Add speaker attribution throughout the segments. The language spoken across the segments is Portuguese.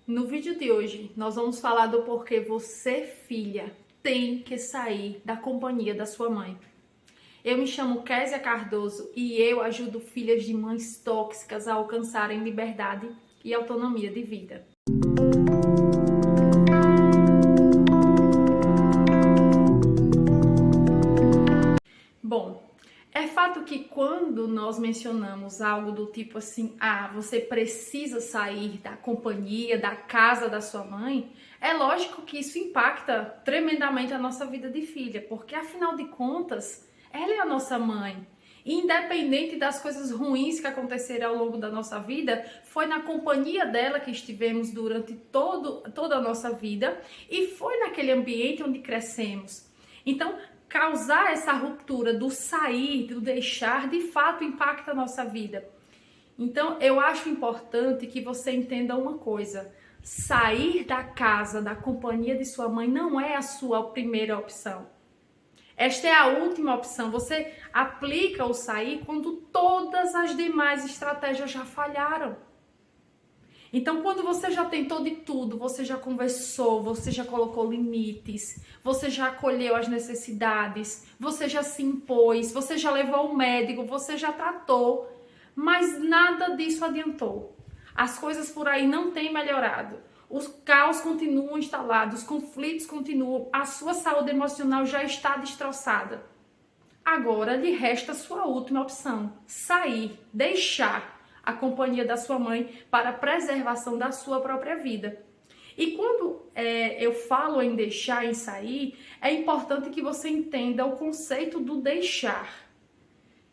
Speaker 1: No vídeo de hoje, nós vamos falar do porquê você, filha, tem que sair da companhia da sua mãe. Eu me chamo Késia Cardoso e eu ajudo filhas de mães tóxicas a alcançarem liberdade e autonomia de vida. Bom, é fato que quando nós mencionamos algo do tipo assim, você precisa sair da companhia, da casa da sua mãe, é lógico que isso impacta tremendamente a nossa vida de filha, porque afinal de contas, ela é a nossa mãe. Independente das coisas ruins que aconteceram ao longo da nossa vida, foi na companhia dela que estivemos durante toda a nossa vida e foi naquele ambiente onde crescemos. Então, causar essa ruptura do sair, do deixar, de fato impacta a nossa vida. Então, eu acho importante que você entenda uma coisa: sair da casa, da companhia de sua mãe não é a sua primeira opção. Esta é a última opção. Você aplica o sair quando todas as demais estratégias já falharam. Então, quando você já tentou de tudo, você já conversou, você já colocou limites, você já acolheu as necessidades, você já se impôs, você já levou ao médico, você já tratou, mas nada disso adiantou. As coisas por aí não têm melhorado. Os caos continuam instalados, os conflitos continuam, a sua saúde emocional já está destroçada. Agora lhe resta a sua última opção: sair, deixar a companhia da sua mãe para a preservação da sua própria vida. E quando eu falo em deixar, em sair, é importante que você entenda o conceito do deixar.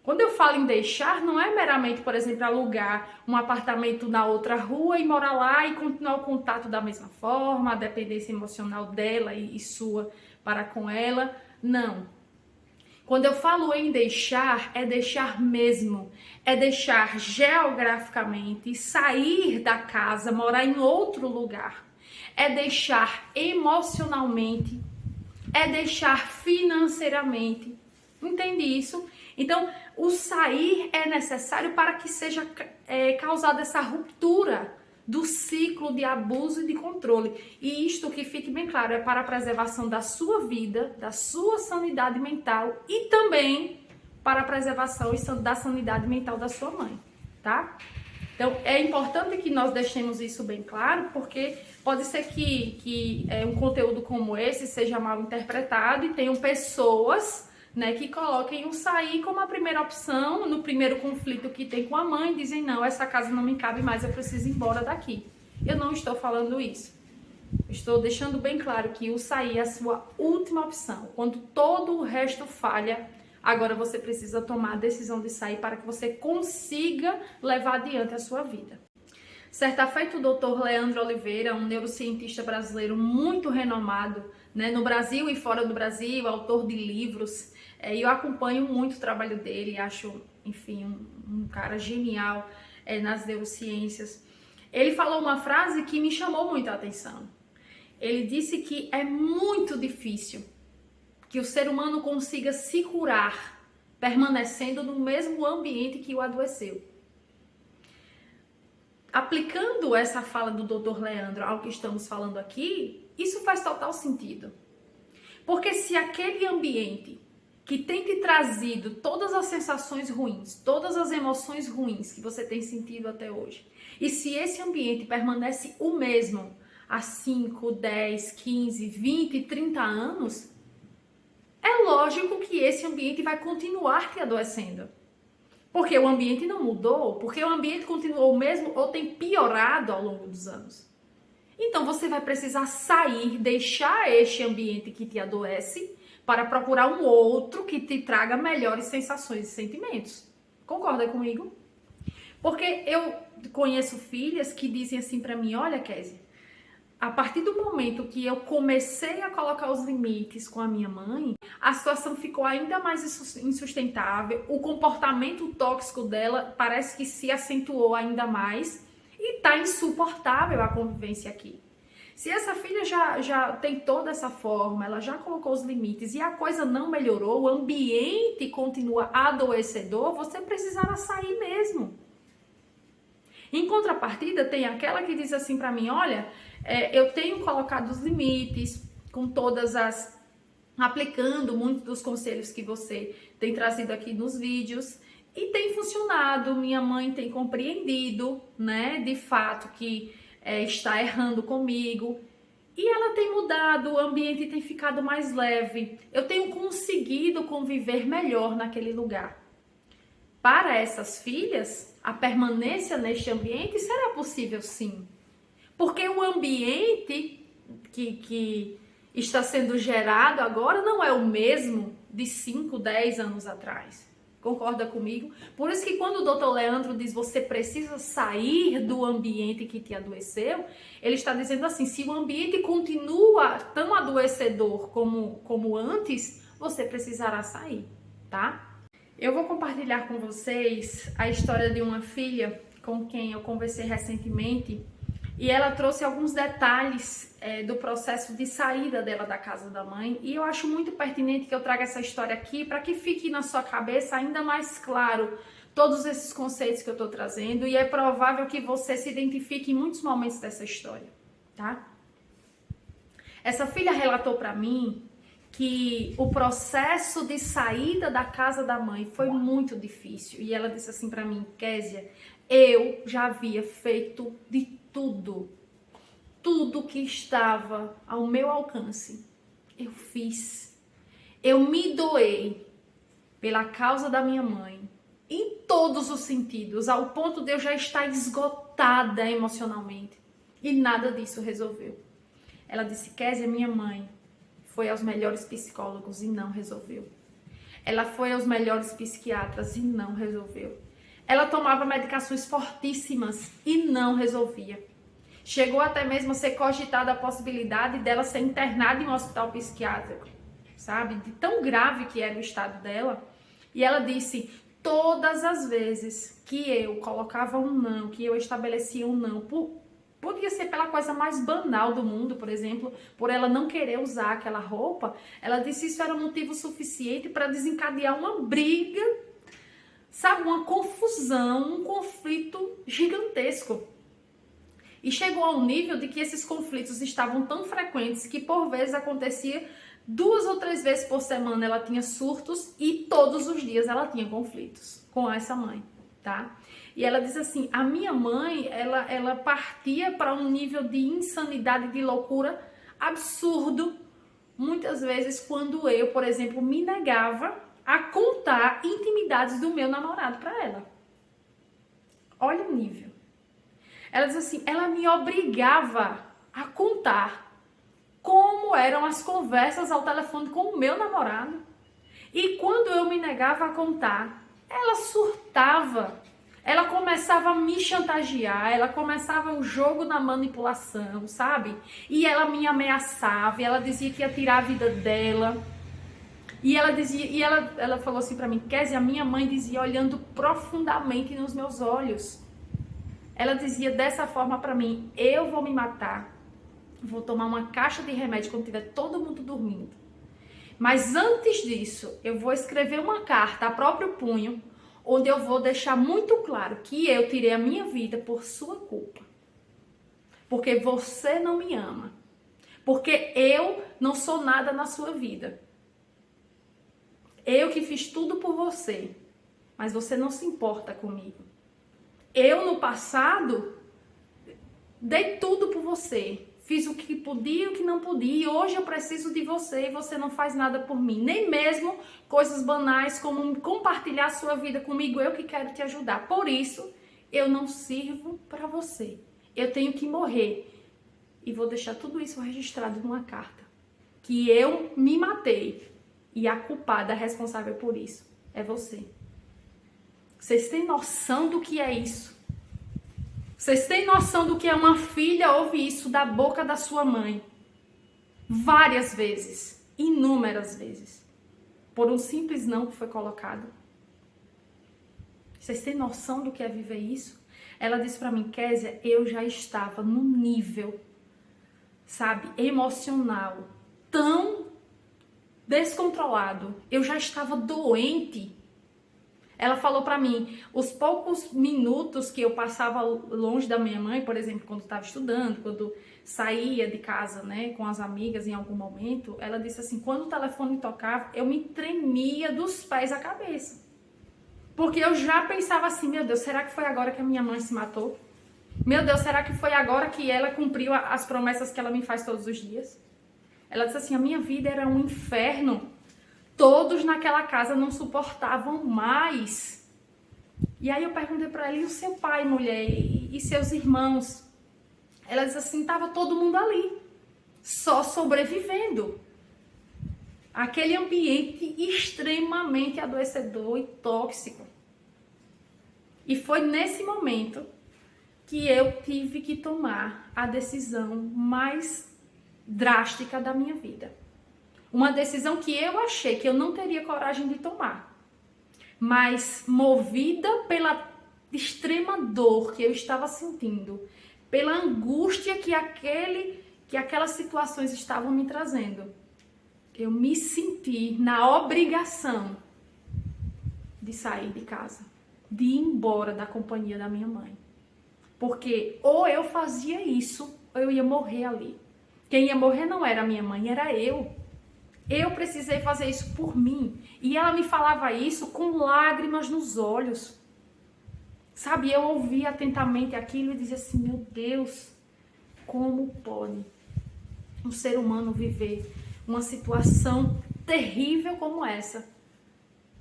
Speaker 1: Quando eu falo em deixar, não é meramente, por exemplo, alugar um apartamento na outra rua e morar lá e continuar o contato da mesma forma, a dependência emocional dela e sua para com ela. Não. Quando eu falo em deixar, é deixar mesmo, é deixar geograficamente, sair da casa, morar em outro lugar, é deixar emocionalmente, é deixar financeiramente. Entende isso? Então, o sair é necessário para que seja causada essa ruptura do ciclo de abuso e de controle. E isto, que fique bem claro, é para a preservação da sua vida, da sua sanidade mental e também para a preservação da sanidade mental da sua mãe, tá? Então, é importante que nós deixemos isso bem claro, porque pode ser que um conteúdo como esse seja mal interpretado e tenham pessoas, né, que coloquem o sair como a primeira opção no primeiro conflito que tem com a mãe, dizem: não, essa casa não me cabe mais, eu preciso ir embora daqui. Eu não estou falando isso. Estou deixando bem claro que o sair é a sua última opção. Quando todo o resto falha, agora você precisa tomar a decisão de sair para que você consiga levar adiante a sua vida. Certa feita, o Dr. Leandro Oliveira, um neurocientista brasileiro muito renomado, né, no Brasil e fora do Brasil, autor de livros, e eu acompanho muito o trabalho dele, acho, enfim, um cara genial nas neurociências. Ele falou uma frase que me chamou muito a atenção. Ele disse que é muito difícil que o ser humano consiga se curar permanecendo no mesmo ambiente que o adoeceu. Aplicando essa fala do Dr. Leandro ao que estamos falando aqui, isso faz total sentido. Porque se aquele ambiente que tem te trazido todas as sensações ruins, todas as emoções ruins que você tem sentido até hoje, e se esse ambiente permanece o mesmo há 5, 10, 15, 20, 30 anos, é lógico que esse ambiente vai continuar te adoecendo. Porque o ambiente não mudou, porque o ambiente continuou o mesmo ou tem piorado ao longo dos anos. Então você vai precisar sair, deixar este ambiente que te adoece para procurar um outro que te traga melhores sensações e sentimentos. Concorda comigo? Porque eu conheço filhas que dizem assim para mim: olha, Késia, a partir do momento que eu comecei a colocar os limites com a minha mãe, a situação ficou ainda mais insustentável, o comportamento tóxico dela parece que se acentuou ainda mais e tá insuportável a convivência aqui. Se essa filha já tentou dessa forma, ela já colocou os limites e a coisa não melhorou, o ambiente continua adoecedor, você precisará sair mesmo. Em contrapartida, tem aquela que diz assim para mim, olha, eu tenho colocado os limites com todas as... aplicando muitos dos conselhos que você tem trazido aqui nos vídeos e tem funcionado. Minha mãe tem compreendido, né, de fato que está errando comigo e ela tem mudado, o ambiente tem ficado mais leve. Eu tenho conseguido conviver melhor naquele lugar. Para essas filhas, a permanência neste ambiente será possível sim, porque o ambiente que está sendo gerado agora não é o mesmo de 5, 10 anos atrás. Concorda comigo? Por isso que quando o Dr. Leandro diz você precisa sair do ambiente que te adoeceu, ele está dizendo assim, se o ambiente continua tão adoecedor como antes, você precisará sair, tá? Eu vou compartilhar com vocês a história de uma filha com quem eu conversei recentemente e ela trouxe alguns detalhes do processo de saída dela da casa da mãe e eu acho muito pertinente que eu traga essa história aqui para que fique na sua cabeça ainda mais claro todos esses conceitos que eu estou trazendo e é provável que você se identifique em muitos momentos dessa história, tá? Essa filha relatou para mim que o processo de saída da casa da mãe foi muito difícil. E ela disse assim para mim, Késia, eu já havia feito de tudo que estava ao meu alcance. Eu fiz. Eu me doei pela causa da minha mãe, em todos os sentidos, ao ponto de eu já estar esgotada emocionalmente. E nada disso resolveu. Ela disse, Késia, minha mãe foi aos melhores psicólogos e não resolveu. Ela foi aos melhores psiquiatras e não resolveu. Ela tomava medicações fortíssimas e não resolvia. Chegou até mesmo a ser cogitada a possibilidade dela ser internada em um hospital psiquiátrico, sabe? De tão grave que era o estado dela. E ela disse, todas as vezes que eu colocava um não, que eu estabelecia um não, podia ser pela coisa mais banal do mundo, por exemplo, por ela não querer usar aquela roupa, ela disse isso era motivo suficiente para desencadear uma briga, sabe, uma confusão, um conflito gigantesco. E chegou a um nível de que esses conflitos estavam tão frequentes que por vezes acontecia 2 ou 3 vezes por semana ela tinha surtos e todos os dias ela tinha conflitos com essa mãe, tá? E ela diz assim, a minha mãe, ela partia para um nível de insanidade, de loucura absurdo, muitas vezes quando eu, por exemplo, me negava a contar intimidades do meu namorado para ela. Olha o nível. Ela diz assim, ela me obrigava a contar como eram as conversas ao telefone com o meu namorado. E quando eu me negava a contar, ela surtava. Ela começava a me chantagear, ela começava o jogo da manipulação, sabe? E ela me ameaçava, e ela dizia que ia tirar a vida dela. E ela dizia, ela falou assim pra mim, Késia, a minha mãe dizia olhando profundamente nos meus olhos. Ela dizia dessa forma pra mim, eu vou me matar, vou tomar uma caixa de remédio quando tiver todo mundo dormindo. Mas antes disso, eu vou escrever uma carta a próprio punho, onde eu vou deixar muito claro que eu tirei a minha vida por sua culpa. Porque você não me ama. Porque eu não sou nada na sua vida. Eu que fiz tudo por você, mas você não se importa comigo. Eu, no passado, dei tudo por você. Fiz o que podia e o que não podia. E hoje eu preciso de você e você não faz nada por mim. Nem mesmo coisas banais como compartilhar a sua vida comigo. Eu que quero te ajudar. Por isso, eu não sirvo para você. Eu tenho que morrer. E vou deixar tudo isso registrado numa carta. Que eu me matei. E a culpada, a responsável por isso, é você. Vocês têm noção do que é isso? Vocês têm noção do que é uma filha ouvir isso da boca da sua mãe? Várias vezes, inúmeras vezes, por um simples não que foi colocado. Vocês têm noção do que é viver isso? Ela disse pra mim, Késia, eu já estava num nível, sabe, emocional, tão descontrolado. Eu já estava doente. Ela falou pra mim, os poucos minutos que eu passava longe da minha mãe, por exemplo, quando estava estudando, quando saía de casa, né, com as amigas em algum momento, ela disse assim, quando o telefone tocava, eu me tremia dos pés à cabeça. Porque eu já pensava assim, meu Deus, será que foi agora que a minha mãe se matou? Meu Deus, será que foi agora que ela cumpriu as promessas que ela me faz todos os dias? Ela disse assim, a minha vida era um inferno. Todos naquela casa não suportavam mais. E aí eu perguntei para ela, e o seu pai, mulher, e seus irmãos? Ela disse assim, estava todo mundo ali, só sobrevivendo. Aquele ambiente extremamente adoecedor e tóxico. E foi nesse momento que eu tive que tomar a decisão mais drástica da minha vida. Uma decisão que eu achei que eu não teria coragem de tomar. Mas movida pela extrema dor que eu estava sentindo, pela angústia que aquelas situações estavam me trazendo, eu me senti na obrigação de sair de casa, de ir embora da companhia da minha mãe. Porque ou eu fazia isso, ou eu ia morrer ali. Quem ia morrer não era a minha mãe, era eu. Eu precisei fazer isso por mim. E ela me falava isso com lágrimas nos olhos. Sabe, eu ouvia atentamente aquilo e dizia assim, meu Deus, como pode um ser humano viver uma situação terrível como essa,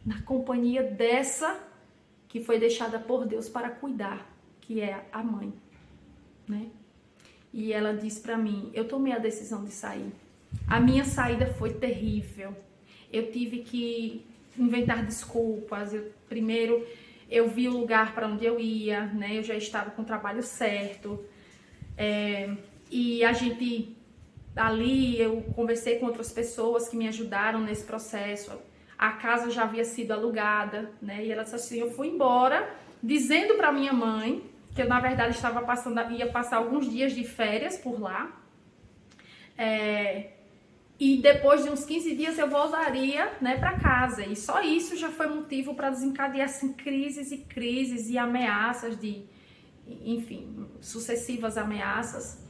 Speaker 1: na companhia dessa que foi deixada por Deus para cuidar, que é a mãe, né? E ela disse para mim, eu tomei a decisão de sair. A minha saída foi terrível. Eu tive que inventar desculpas. Primeiro, eu vi o lugar para onde eu ia, né? Eu já estava com o trabalho certo. E a gente, ali, eu conversei com outras pessoas que me ajudaram nesse processo. A casa já havia sido alugada, né? E ela disse assim, eu fui embora, dizendo para minha mãe que eu, na verdade, ia passar alguns dias de férias por lá. E depois de uns 15 dias eu voltaria, né, para casa. E só isso já foi motivo para desencadear assim, crises e ameaças enfim, sucessivas ameaças.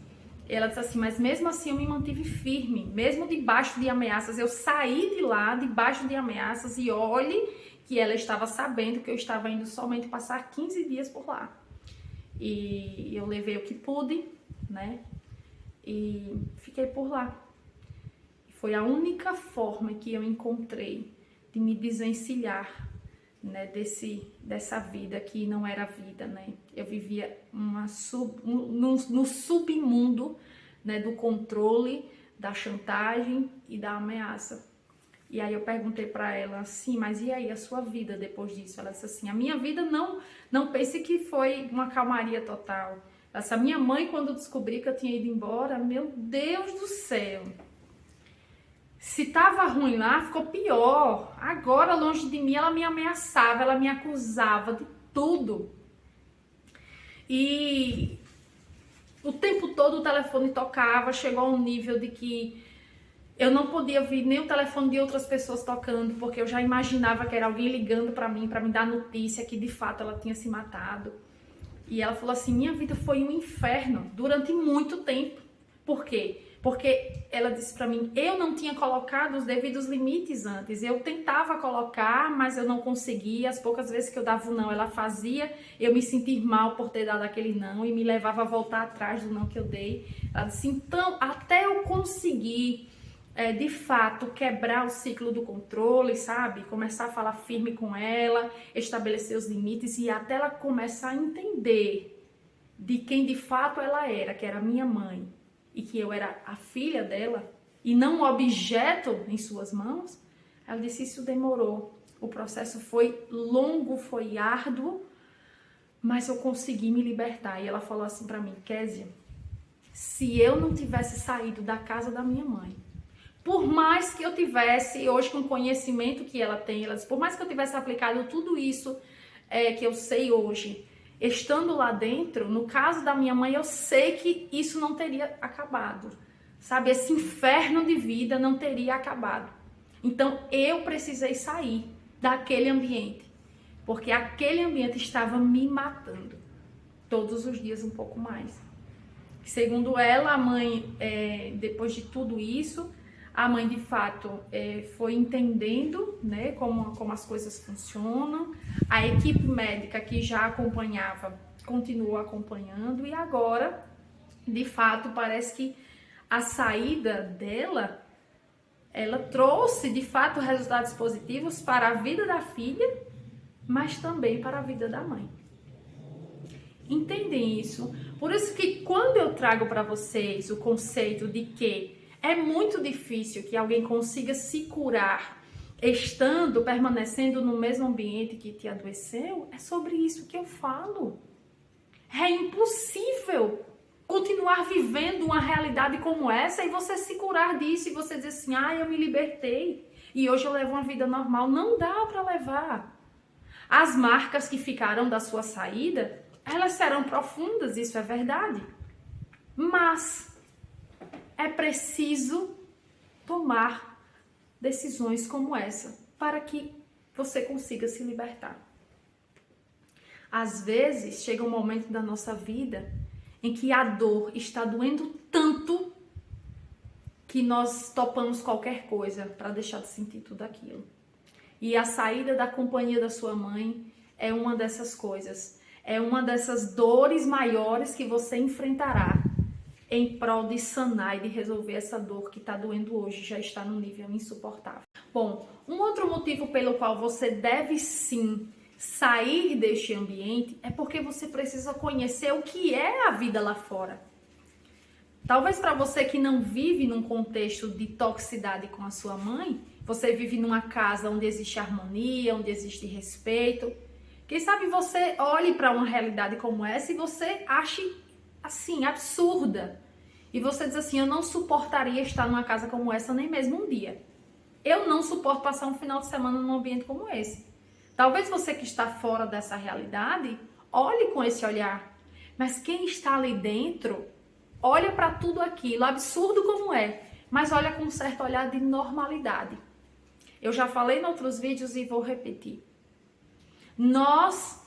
Speaker 1: Ela disse assim, mas mesmo assim eu me mantive firme, mesmo debaixo de ameaças. Eu saí de lá debaixo de ameaças e olhe que ela estava sabendo que eu estava indo somente passar 15 dias por lá. E eu levei o que pude, né, e fiquei por lá. Foi a única forma que eu encontrei de me desvencilhar, né, dessa vida que não era vida, né? Eu vivia no submundo, né, do controle, da chantagem e da ameaça. E aí eu perguntei para ela assim, mas e aí a sua vida depois disso? Ela disse assim, a minha vida não pense que foi uma calmaria total. Essa minha mãe, quando descobri que eu tinha ido embora, meu Deus do céu. Se tava ruim lá, ficou pior. Agora, longe de mim, ela me ameaçava, ela me acusava de tudo. E o tempo todo o telefone tocava, chegou a um nível de que eu não podia ouvir nem o telefone de outras pessoas tocando, porque eu já imaginava que era alguém ligando para mim, para me dar notícia que de fato ela tinha se matado. E ela falou assim, minha vida foi um inferno durante muito tempo. Por quê? Porque ela disse pra mim, eu não tinha colocado os devidos limites antes. Eu tentava colocar, mas eu não conseguia. As poucas vezes que eu dava o não, ela fazia eu me sentir mal por ter dado aquele não e me levava a voltar atrás do não que eu dei. Ela disse, então, até eu conseguir, de fato, quebrar o ciclo do controle, sabe? Começar a falar firme com ela, estabelecer os limites e até ela começar a entender de quem de fato ela era, que era minha mãe. E que eu era a filha dela e não um objeto em suas mãos, ela disse, isso demorou. O processo foi longo, foi árduo, mas eu consegui me libertar. E ela falou assim pra mim, Kézia, se eu não tivesse saído da casa da minha mãe, por mais que eu tivesse, hoje com o conhecimento que ela tem, ela disse, por mais que eu tivesse aplicado tudo isso que eu sei hoje, estando lá dentro, no caso da minha mãe, eu sei que isso não teria acabado, sabe? Esse inferno de vida não teria acabado. Então, eu precisei sair daquele ambiente porque aquele ambiente estava me matando todos os dias um pouco mais. Segundo ela, a mãe, depois de tudo isso, a mãe de fato foi entendendo, né, como as coisas funcionam. A equipe médica que já acompanhava continuou acompanhando, e agora, de fato, parece que a saída dela, ela trouxe de fato resultados positivos para a vida da filha, mas também para a vida da mãe. Entendem isso? Por isso que quando eu trago para vocês o conceito de que é muito difícil que alguém consiga se curar permanecendo no mesmo ambiente que te adoeceu, é sobre isso que eu falo. É impossível continuar vivendo uma realidade como essa e você se curar disso e você dizer assim, eu me libertei e hoje eu levo uma vida normal. Não dá para levar. As marcas que ficaram da sua saída, elas serão profundas, isso é verdade. Mas é preciso tomar decisões como essa para que você consiga se libertar. Às vezes, chega um momento da nossa vida em que a dor está doendo tanto que nós topamos qualquer coisa para deixar de sentir tudo aquilo. E a saída da companhia da sua mãe é uma dessas coisas. É uma dessas dores maiores que você enfrentará em prol de sanar e de resolver essa dor que está doendo hoje, já está no nível insuportável. Bom, um outro motivo pelo qual você deve sim sair deste ambiente é porque você precisa conhecer o que é a vida lá fora. Talvez para você que não vive num contexto de toxicidade com a sua mãe, você vive numa casa onde existe harmonia, onde existe respeito. Quem sabe você olhe para uma realidade como essa e você ache assim, absurda. E você diz assim, eu não suportaria estar numa casa como essa nem mesmo um dia. Eu não suporto passar um final de semana num ambiente como esse. Talvez você que está fora dessa realidade, olhe com esse olhar. Mas quem está ali dentro, olha para tudo aquilo, absurdo como é, mas olha com um certo olhar de normalidade. Eu já falei em outros vídeos e vou repetir. Nós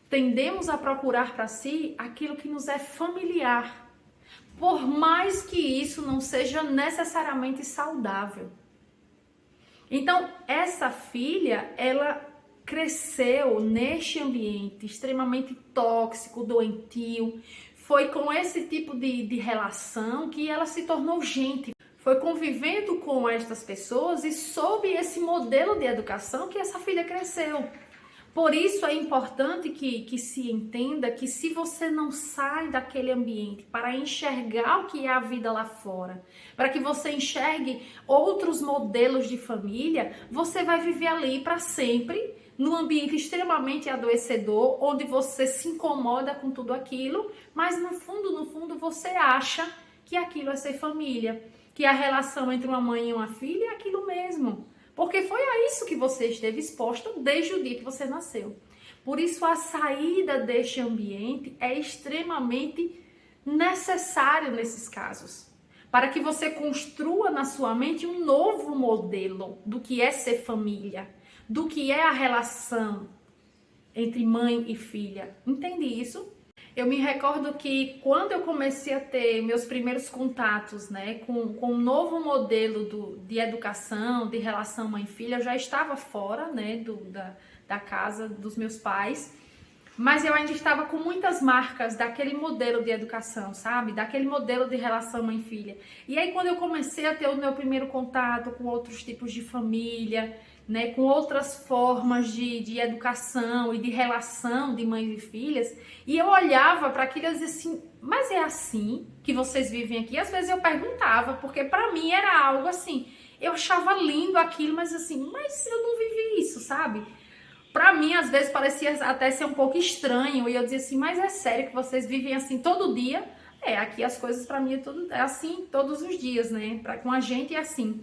Speaker 1: tendemos a procurar para si aquilo que nos é familiar, por mais que isso não seja necessariamente saudável. Então, essa filha, ela cresceu neste ambiente extremamente tóxico, doentio. Foi com esse tipo de relação que ela se tornou gente. Foi convivendo com estas pessoas e sob esse modelo de educação que essa filha cresceu. Por isso é importante que se entenda que se você não sai daquele ambiente para enxergar o que é a vida lá fora, para que você enxergue outros modelos de família, você vai viver ali para sempre, num ambiente extremamente adoecedor, onde você se incomoda com tudo aquilo, mas no fundo você acha que aquilo é ser família, que a relação entre uma mãe e uma filha é aquilo mesmo. Porque foi a isso que você esteve exposto desde o dia que você nasceu. Por isso, a saída deste ambiente é extremamente necessário nesses casos. Para que você construa na sua mente um novo modelo do que é ser família, do que é a relação entre mãe e filha. Entende isso? Eu me recordo que quando eu comecei a ter meus primeiros contatos, né, com um novo modelo de educação, de relação mãe-filha, eu já estava fora, né, da casa dos meus pais, mas eu ainda estava com muitas marcas daquele modelo de educação, sabe? Daquele modelo de relação mãe-filha. E aí quando eu comecei a ter o meu primeiro contato com outros tipos de família, né, com outras formas de educação e de relação de mães e filhas, e eu olhava para aquilo e dizia assim, mas é assim que vocês vivem aqui? Às vezes eu perguntava, porque para mim era algo assim, eu achava lindo aquilo, mas assim, mas eu não vivi isso, sabe? Para mim, às vezes, parecia até ser um pouco estranho, e eu dizia assim, mas é sério que vocês vivem assim todo dia? Aqui as coisas para mim é assim todos os dias, né? Com a gente é assim.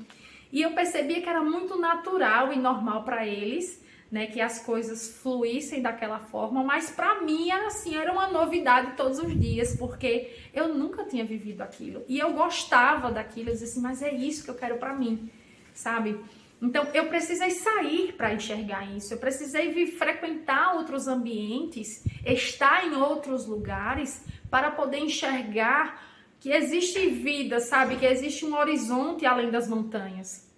Speaker 1: E eu percebia que era muito natural e normal para eles, né, que as coisas fluíssem daquela forma, mas para mim era assim, era uma novidade todos os dias, porque eu nunca tinha vivido aquilo. E eu gostava daquilo, eu dizia assim, mas é isso que eu quero para mim, sabe? Então, eu precisei sair para enxergar isso, eu precisei vir frequentar outros ambientes, estar em outros lugares para poder enxergar que existe vida, sabe? Que existe um horizonte além das montanhas.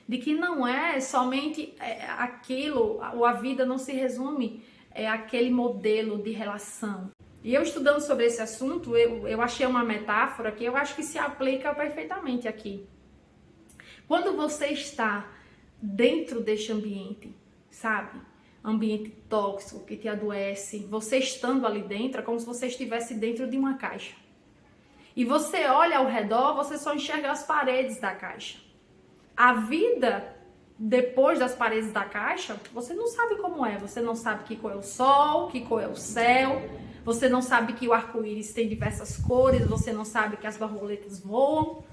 Speaker 1: De que não é somente aquilo, ou a vida não se resume àquele modelo de relação. E eu estudando sobre esse assunto, eu achei uma metáfora que eu acho que se aplica perfeitamente aqui. Quando você está dentro deste ambiente, sabe? Ambiente tóxico que te adoece, você estando ali dentro é como se você estivesse dentro de uma caixa. E você olha ao redor, você só enxerga as paredes da caixa. A vida depois das paredes da caixa, você não sabe como é. Você não sabe que cor é o sol, que cor é o céu. Você não sabe que o arco-íris tem diversas cores. Você não sabe que as borboletas voam.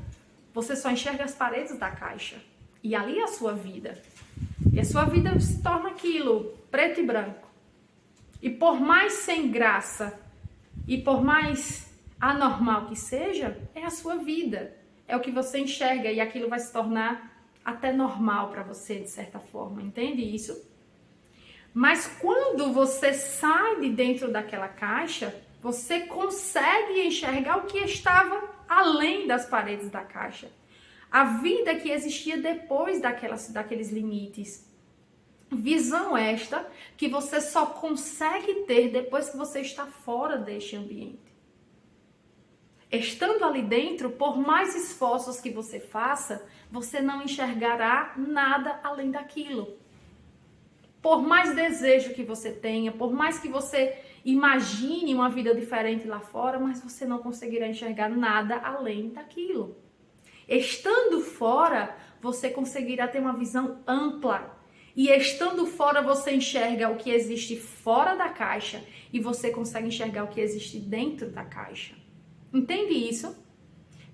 Speaker 1: Você só enxerga as paredes da caixa. E ali é a sua vida. E a sua vida se torna aquilo, preto e branco. E por mais sem graça, e por mais anormal que seja, é a sua vida. É o que você enxerga e aquilo vai se tornar até normal para você, de certa forma. Entende isso? Mas quando você sai de dentro daquela caixa, você consegue enxergar o que estava além das paredes da caixa. A vida que existia depois daqueles limites. Visão esta que você só consegue ter depois que você está fora deste ambiente. Estando ali dentro, por mais esforços que você faça, você não enxergará nada além daquilo. Por mais desejo que você tenha, por mais que você imagine uma vida diferente lá fora, mas você não conseguirá enxergar nada além daquilo. Estando fora, você conseguirá ter uma visão ampla. E estando fora, você enxerga o que existe fora da caixa e você consegue enxergar o que existe dentro da caixa. Entende isso?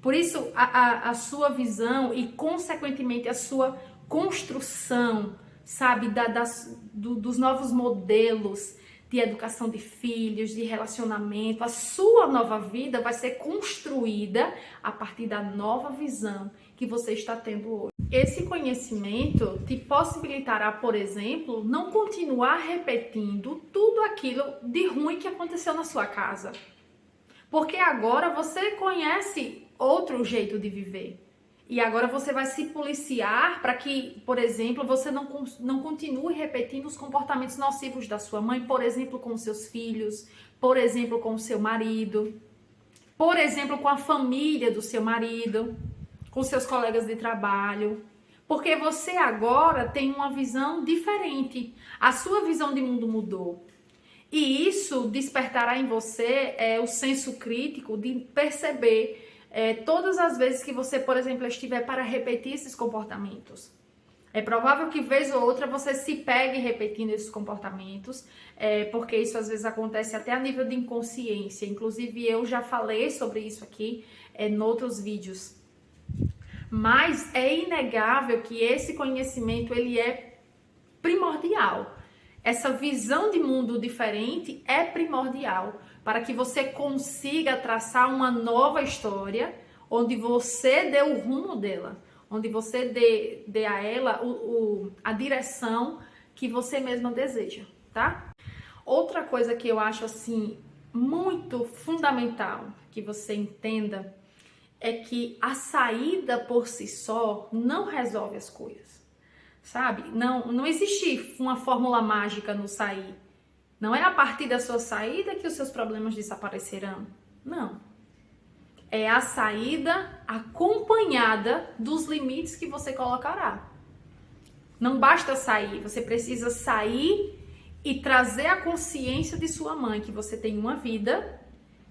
Speaker 1: Por isso, a sua visão e, consequentemente, a sua construção, sabe, dos novos modelos de educação de filhos, de relacionamento, a sua nova vida vai ser construída a partir da nova visão que você está tendo hoje. Esse conhecimento te possibilitará, por exemplo, não continuar repetindo tudo aquilo de ruim que aconteceu na sua casa. Porque agora você conhece outro jeito de viver. E agora você vai se policiar para que, por exemplo, você não continue repetindo os comportamentos nocivos da sua mãe, por exemplo, com os seus filhos, por exemplo, com o seu marido, por exemplo, com a família do seu marido, com seus colegas de trabalho. Porque você agora tem uma visão diferente. A sua visão de mundo mudou. E isso despertará em você o senso crítico de perceber todas as vezes que você, por exemplo, estiver para repetir esses comportamentos. É provável que vez ou outra você se pegue repetindo esses comportamentos, porque isso às vezes acontece até a nível de inconsciência. Inclusive eu já falei sobre isso aqui em outros vídeos. Mas é inegável que esse conhecimento ele é primordial. Essa visão de mundo diferente é primordial para que você consiga traçar uma nova história onde você dê o rumo dela, onde você dê a ela a direção que você mesma deseja, tá? Outra coisa que eu acho assim muito fundamental que você entenda é que a saída por si só não resolve as coisas. Sabe? Não existe uma fórmula mágica no sair. Não é a partir da sua saída que os seus problemas desaparecerão. Não. É a saída acompanhada dos limites que você colocará. Não basta sair, você precisa sair e trazer a consciência de sua mãe que você tem uma vida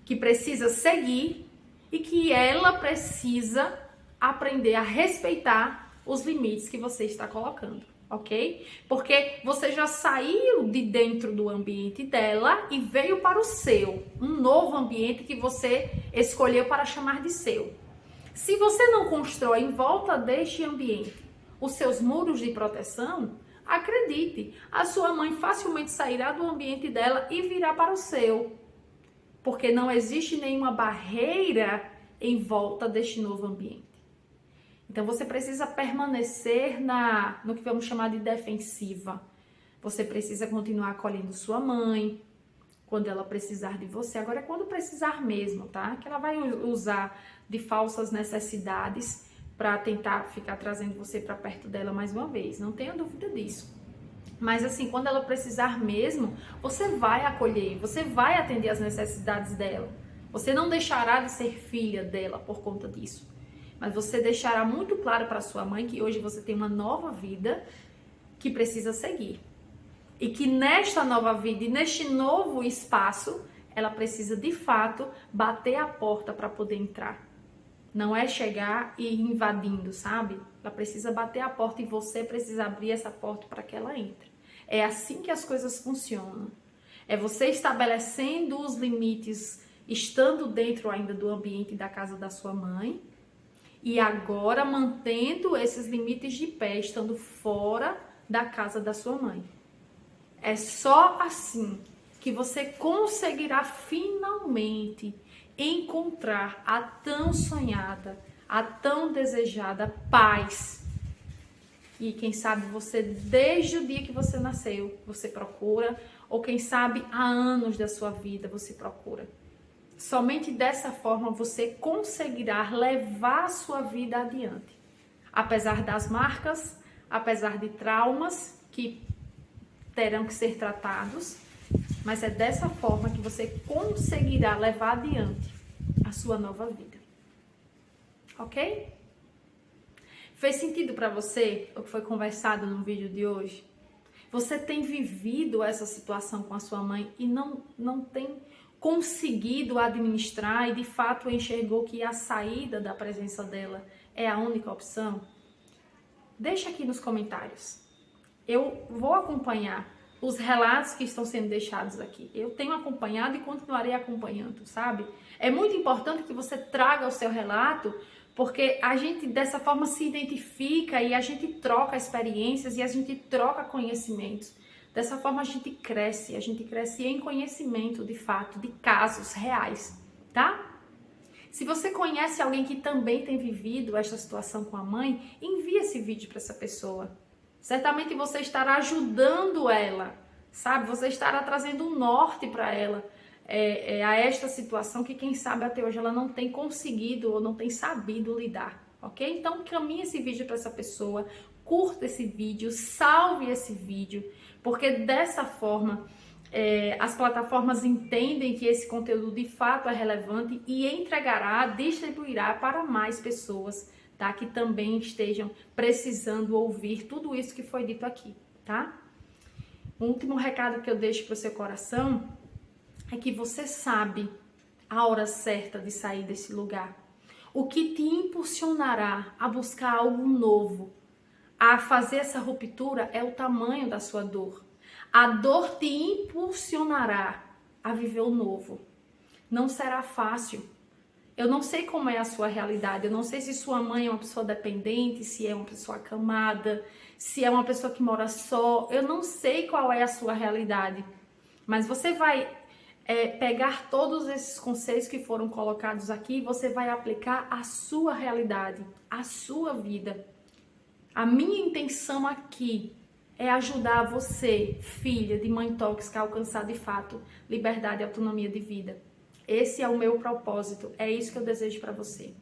Speaker 1: que precisa seguir e que ela precisa aprender a respeitar os limites que você está colocando, ok? Porque você já saiu de dentro do ambiente dela e veio para o seu, um novo ambiente que você escolheu para chamar de seu. Se você não constrói em volta deste ambiente os seus muros de proteção, acredite, a sua mãe facilmente sairá do ambiente dela e virá para o seu, porque não existe nenhuma barreira em volta deste novo ambiente. Então você precisa permanecer no que vamos chamar de defensiva. Você precisa continuar acolhendo sua mãe quando ela precisar de você. Agora é quando precisar mesmo, tá? Que ela vai usar de falsas necessidades para tentar ficar trazendo você para perto dela mais uma vez. Não tenha dúvida disso. Mas assim, quando ela precisar mesmo, você vai acolher, você vai atender as necessidades dela. Você não deixará de ser filha dela por conta disso. Mas você deixará muito claro para sua mãe que hoje você tem uma nova vida que precisa seguir. E que nesta nova vida e neste novo espaço, ela precisa de fato bater a porta para poder entrar. Não é chegar e ir invadindo, sabe? Ela precisa bater a porta e você precisa abrir essa porta para que ela entre. É assim que as coisas funcionam. É você estabelecendo os limites, estando dentro ainda do ambiente da casa da sua mãe, e agora mantendo esses limites de pé, estando fora da casa da sua mãe. É só assim que você conseguirá finalmente encontrar a tão sonhada, a tão desejada paz. E quem sabe você, desde o dia que você nasceu, você procura, ou quem sabe há anos da sua vida você procura. Somente dessa forma você conseguirá levar a sua vida adiante. Apesar das marcas, apesar de traumas que terão que ser tratados, mas é dessa forma que você conseguirá levar adiante a sua nova vida. Ok? Fez sentido para você o que foi conversado no vídeo de hoje? Você tem vivido essa situação com a sua mãe e não tem conseguido administrar e de fato enxergou que a saída da presença dela é a única opção? Deixa aqui nos comentários. Eu vou acompanhar os relatos que estão sendo deixados aqui. Eu tenho acompanhado e continuarei acompanhando, sabe? É muito importante que você traga o seu relato, porque a gente dessa forma se identifica e a gente troca experiências e a gente troca conhecimentos. Dessa forma a gente cresce em conhecimento de fato, de casos reais, tá? Se você conhece alguém que também tem vivido esta situação com a mãe, envie esse vídeo para essa pessoa. Certamente você estará ajudando ela, sabe? Você estará trazendo um norte para ela a esta situação que, quem sabe, até hoje ela não tem conseguido ou não tem sabido lidar, ok? Então, encaminhe esse vídeo para essa pessoa, curta esse vídeo, salve esse vídeo, porque dessa forma as plataformas entendem que esse conteúdo de fato é relevante e entregará, distribuirá para mais pessoas, tá? Que também estejam precisando ouvir tudo isso que foi dito aqui, tá? O último recado que eu deixo para o seu coração é que você sabe a hora certa de sair desse lugar. O que te impulsionará a buscar algo novo, a fazer essa ruptura, é o tamanho da sua dor. A dor te impulsionará a viver o novo. Não será fácil. Eu não sei como é a sua realidade, eu não sei se sua mãe é uma pessoa dependente, se é uma pessoa acamada, se é uma pessoa que mora só, eu não sei qual é a sua realidade, mas você vai pegar todos esses conceitos que foram colocados aqui e você vai aplicar à sua realidade, à sua vida. A minha intenção aqui é ajudar você, filha de mãe tóxica, a alcançar de fato liberdade e autonomia de vida. Esse é o meu propósito, é isso que eu desejo para você.